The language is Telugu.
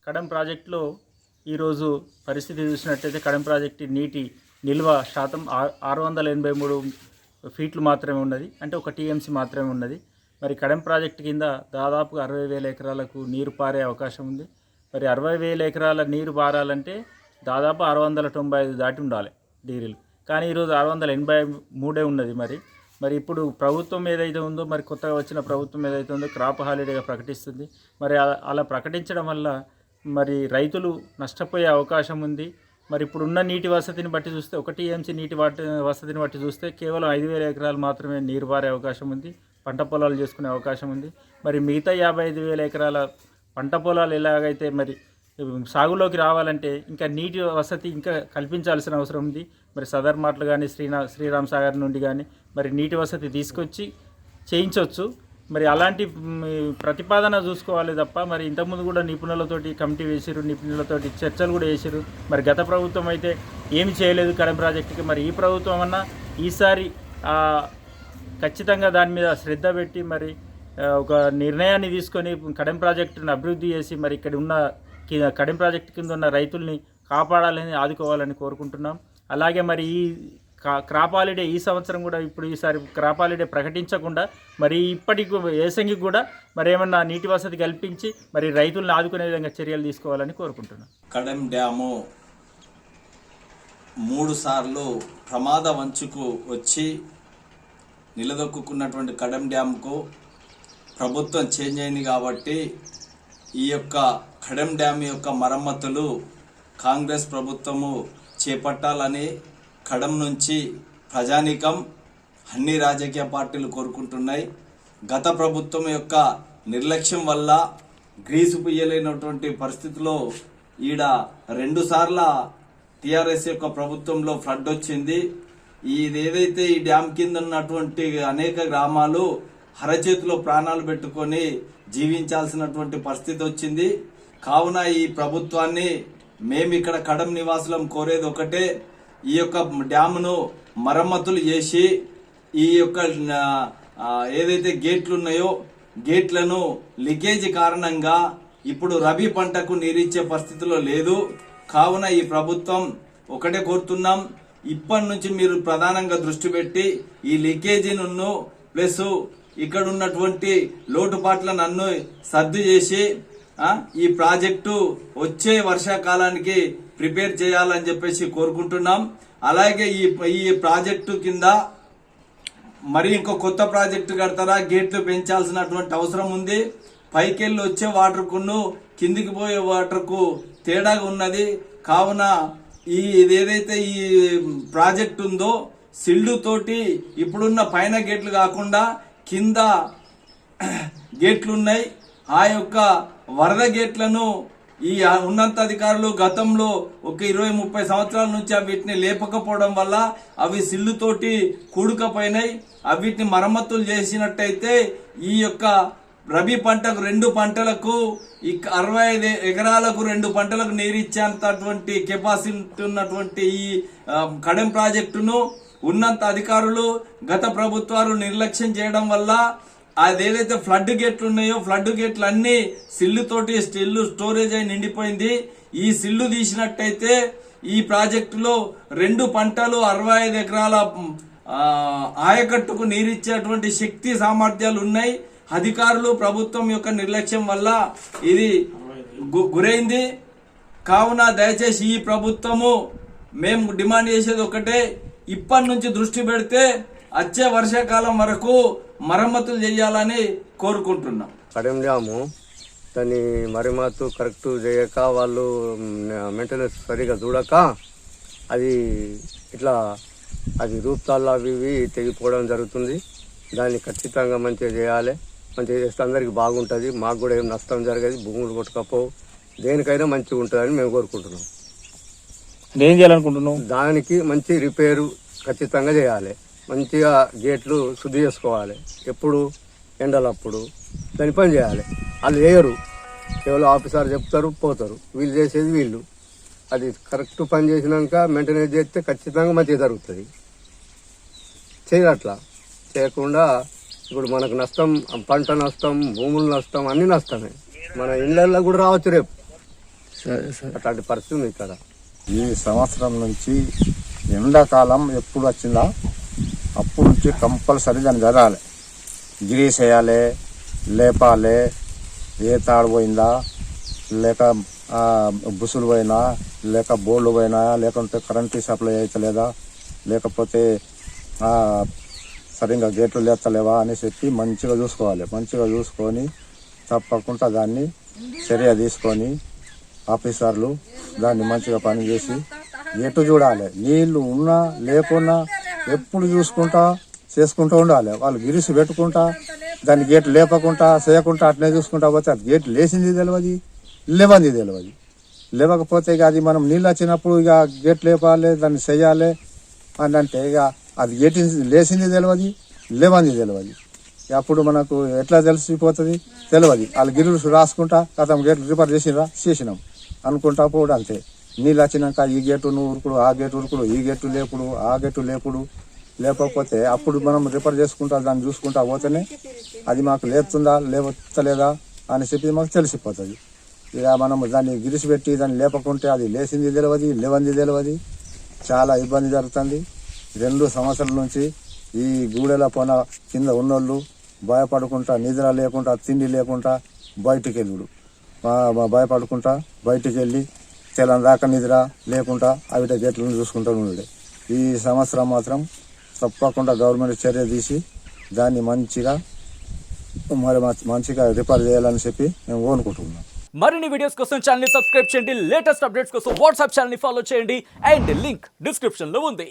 కడెం ప్రాజెక్టులో ఈరోజు పరిస్థితి చూసినట్టయితే కడెం ప్రాజెక్టు నీటి నిల్వ శాతం 683 ఫీట్లు మాత్రమే ఉన్నది. అంటే ఒక టీఎంసీ మాత్రమే ఉన్నది. మరి కడెం ప్రాజెక్టు కింద దాదాపు 60,000 ఎకరాలకు నీరు పారే అవకాశం ఉంది. మరి 60,000 ఎకరాల నీరు పారాలంటే దాదాపు 695 దాటి ఉండాలి డిగ్రీలు. కానీ ఈరోజు 683 ఉన్నది. మరి ఇప్పుడు ప్రభుత్వం ఏదైతే ఉందో, మరి కొత్తగా వచ్చిన ప్రభుత్వం ఏదైతే ఉందో క్రాప్ హాలిడేగా ప్రకటిస్తుంది. మరి అలా ప్రకటించడం వల్ల మరి రైతులు నష్టపోయే అవకాశం ఉంది. మరి ఇప్పుడున్న నీటి వసతిని బట్టి చూస్తే, 1 టీఎంసీ నీటి వసతిని బట్టి చూస్తే కేవలం 5,000 ఎకరాలు మాత్రమే నీరు పారే అవకాశం ఉంది. పంట పొలాలు చేసుకునే అవకాశం ఉంది. మరి మిగతా 55,000 ఎకరాల పంట పొలాలు ఎలాగైతే మరి సాగులోకి రావాలంటే ఇంకా నీటి వసతి ఇంకా కల్పించాల్సిన అవసరం ఉంది. మరి సదర్ మాటలు కానీ శ్రీరామ్ సాగర్ నుండి కానీ మరి నీటి వసతి తీసుకొచ్చి చేయించవచ్చు. మరి అలాంటి ప్రతిపాదన చూసుకోవాలి తప్ప, మరి ఇంతకుముందు కూడా నిపుణులతోటి కమిటీ వేసారు, నిపుణులతోటి చర్చలు కూడా చేశారు. మరి గత ప్రభుత్వం అయితే ఏమి చేయలేదు కడెం ప్రాజెక్టుకి. మరి ఈ ప్రభుత్వం అన్నా ఈసారి ఖచ్చితంగా దాని మీద శ్రద్ధ పెట్టి మరి ఒక నిర్ణయాన్ని తీసుకొని కడెం ప్రాజెక్టును అభివృద్ధి చేసి మరి ఇక్కడ ఉన్న కడెం ప్రాజెక్టు కింద ఉన్న రైతుల్ని కాపాడాలని, ఆదుకోవాలని కోరుకుంటున్నాం. అలాగే మరి ఈ క్రాప్ హాలిడే ఈ సంవత్సరం కూడా ఈసారి క్రాప్ హాలిడే ప్రకటించకుండా మరి ఇప్పటికి ఏసంగికి కూడా మరి ఏమన్నా నీటి వసతి కల్పించి మరి రైతులను ఆదుకునే విధంగా చర్యలు తీసుకోవాలని కోరుకుంటున్నాం. కడెం డ్యాము 3 సార్లు ప్రమాద వంచుకు వచ్చి నిలదొక్కున్నటువంటి కడెం డ్యాముకు ప్రభుత్వం చేంజ్ అయింది కాబట్టి ఈ యొక్క కడెం డ్యామ్ యొక్క మరమ్మతులు కాంగ్రెస్ ప్రభుత్వము చేపట్టాలని కడెం నుంచి ప్రజానీకం అన్ని రాజకీయ పార్టీలు కోరుకుంటున్నాయి. గత ప్రభుత్వం యొక్క నిర్లక్ష్యం వల్ల గ్రీసు పుయ్యలేనటువంటి పరిస్థితిలో ఈడ 2 సార్ల టీఆర్ఎస్ యొక్క ప్రభుత్వంలో ఫ్లడ్ వచ్చింది. ఏదైతే ఈ డ్యామ్ కింద ఉన్నటువంటి అనేక గ్రామాలు అరచేతిలో ప్రాణాలు పెట్టుకొని జీవించాల్సినటువంటి పరిస్థితి వచ్చింది. కావున ఈ ప్రభుత్వాన్ని మేము ఇక్కడ కడెం నివాసులం కోరేది ఒకటే, ఈ యొక్క డ్యామును మరమ్మతులు చేసి ఈ యొక్క ఏదైతే గేట్లు ఉన్నాయో గేట్లను లీకేజ్ కారణంగా ఇప్పుడు రబీ పంటకు నీరిచ్చే పరిస్థితిలో లేదు. కావున ఈ ప్రభుత్వం ఒకటే కోరుతున్నాం, ఇప్పటి నుంచి మీరు ప్రధానంగా దృష్టి పెట్టి ఈ లీకేజీను ప్లస్ ఇక్కడ ఉన్నటువంటి లోటుపాట్లను సర్దు చేసి ఈ ప్రాజెక్టు వచ్చే వర్షాకాలానికి ప్రిపేర్ చేయాలని చెప్పేసి కోరుకుంటున్నాం. అలాగే ఈ ప్రాజెక్టు కింద మరి ఇంకో కొత్త ప్రాజెక్టు కడతారా, గేట్లు పెంచాల్సినటువంటి అవసరం ఉంది. పైకెళ్ళి వచ్చే వాటర్కును కిందికి పోయే వాటర్కు తేడాగా ఉన్నది. కావున ఏదైతే ఈ ప్రాజెక్టు ఉందో సిల్డు తోటి ఇప్పుడున్న పైన గేట్లు కాకుండా కింద గేట్లు ఉన్నాయి. ఆ యొక్క వరద గేట్లను ఈ ఉన్నతాధికారులు గతంలో ఒక 20-30 సంవత్సరాల నుంచి వీటిని లేపకపోవడం వల్ల అవి సిల్లుతోటి కూడుకపోయినాయి. వీటిని మరమ్మతులు చేసినట్టయితే ఈ యొక్క రబీ పంటకు 2 పంటలకు 65 ఎకరాలకు 2 పంటలకు నీరిచ్చేంతటువంటి కెపాసిటీ ఉన్నటువంటి ఈ కడెం ప్రాజెక్టును ఉన్నత అధికారులు గత ప్రభుత్వాలు నిర్లక్ష్యం చేయడం వల్ల అదేదైతే ఫ్లడ్ గేట్లు ఉన్నాయో ఫ్లడ్ గేట్లు అన్ని సిల్లుతోటి స్టోరేజ్ అయి నిండిపోయింది. ఈ సిల్లు తీసినట్టయితే ఈ ప్రాజెక్టులో 2 పంటలు 65 ఎకరాల ఆయకట్టుకు నీరిచ్చేటువంటి శక్తి సామర్థ్యాలు ఉన్నాయి. అధికారులు ప్రభుత్వం యొక్క నిర్లక్ష్యం వల్ల ఇది గురైంది. కావున దయచేసి ఈ ప్రభుత్వము మేము డిమాండ్ చేసేది ఒకటే, ఇప్పటి నుంచి దృష్టి పెడితే వచ్చే వర్షాకాలం వరకు మరమ్మతులు చేయాలని కోరుకుంటున్నాం. కడెం డ్యాము దాన్ని మరమ్మతు కరెక్ట్ చేయక, వాళ్ళు మెయింటెనెన్స్ సరిగా చూడక అది ఇట్లా రూపుతాళ్ళు అవి తెగిపోవడం జరుగుతుంది. దాన్ని ఖచ్చితంగా మంచిగా చేయాలి. మంచిగా చేస్తే అందరికి బాగుంటుంది, మాకు కూడా ఏం నష్టం జరగదు, భూములు కొట్టుకపోవు, దేనికైనా మంచిగా ఉంటుందని మేము కోరుకుంటున్నాం. ఏం చేయాలనుకుంటున్నాం, దానికి మంచి రిపేరు ఖచ్చితంగా చేయాలి. మంచిగా గేట్లు శుద్ధి చేసుకోవాలి. ఎప్పుడు ఎండలప్పుడు దాని పని చేయాలి. వాళ్ళు చేయరు, కేవలం ఆఫీసర్ చెప్తారు పోతారు, వీళ్ళు చేసేది వీళ్ళు. అది కరెక్ట్ పని చేసినాక మెయింటెనెన్స్ చేస్తే ఖచ్చితంగా మంచిగా జరుగుతుంది. చేయరు, అట్లా చేయకుండా ఇప్పుడు మనకు నష్టం, పంట నష్టం, భూముల నష్టం, అన్ని నష్టమే. మన ఇళ్ళల్లో కూడా రావచ్చు రేపు అట్లాంటి పరిస్థితి ఉంది ఇక్కడ. ఈ సంవత్సరం నుంచి ఎండాకాలం ఎప్పుడు వచ్చిందా అప్పుడు నుంచి కంపల్సరీ దాన్ని జరగాలి, గ్రీస్ వేయాలి, లేపాలి, ఏ తాడు పోయిందా లేక బుసులు పోయినా లేక బోర్డులు పోయినా లేకుంటే కరెంటు సప్లై అవుతలేదా లేకపోతే సరిగ్గా గేట్లు లేస్తలేవా అని చెప్పి మంచిగా చూసుకోవాలి. మంచిగా చూసుకొని తప్పకుండా దాన్ని చర్య తీసుకొని ఆఫీసర్లు దాన్ని మంచిగా పనిచేసి గేటు చూడాలి. నీళ్లు ఉన్నా లేకున్నా ఎప్పుడు చూసుకుంటా చేసుకుంటూ ఉండాలి. వాళ్ళు గిరిసి పెట్టుకుంటా దాన్ని గేటు లేపకుండా చేయకుండా అట్నే చూసుకుంటా పోతే అది గేటు లేచింది తెలియదు, లేవంది తెలియదు. లేవకపోతే ఇక అది మనం నీళ్ళు వచ్చినప్పుడు ఇక గేట్ లేపాలి, దాన్ని చెయ్యాలి అని అంటే ఇక అది గేట్ లేచింది తెలియదు, లేవంది తెలియదు. అప్పుడు మనకు ఎట్లా తెలిసిపోతుంది తెలియదు. వాళ్ళు గిరులు రాసుకుంటా గతం గేట్లు రిపేర్ చేసినాం అనుకుంటా పోవడం అంతే. నీళ్ళు వచ్చినాక ఈ గేటు ఉరుకుడు, ఆ గేటు ఉరుకుడు, ఈ గేటు లేపుడు, ఆ గేటు లేపుడు. లేకపోతే అప్పుడు మనం రిపేర్ చేసుకుంటా దాన్ని చూసుకుంటా పోతేనే అది మాకు లేపుతుందా లేవలేదా అని చెప్పి మాకు తెలిసిపోతుంది. ఇక మనం దాన్ని గిరిసి పెట్టి దాన్ని లేపకుంటే అది లేచింది తెలియదు, లేవంది తెలియదు. చాలా ఇబ్బంది జరుగుతుంది. 2 సంవత్సరాల నుంచి ఈ గూడెల పొన కింద ఉన్నోళ్ళు భయపడుకుంటా నిద్ర లేకుండా తిండి లేకుండా బయటికి వెళ్ళుడు, భయపడుకుంటా బయటికి వెళ్ళి తెల్లని దాకా నిద్ర లేకుండా అవిట గేట్లను చూసుకుంటూ ఉండే. ఈ సంవత్సరం మాత్రం తప్పకుండా గవర్నమెంట్ చర్య తీసి దాన్ని మంచిగా రిపేర్ చేయాలని చెప్పి మేము కోరుకుంటున్నాం. మరిన్ని వీడియోస్ కోసం ఛానల్ ని సబ్స్క్రైబ్ చేయండి, లేటెస్ట్ అప్డేట్స్ కోసం వాట్సాప్ ఛానల్ ని ఫాలో చేయండి అండ్ లింక్ డిస్క్రిప్షన్ లో ఉంది.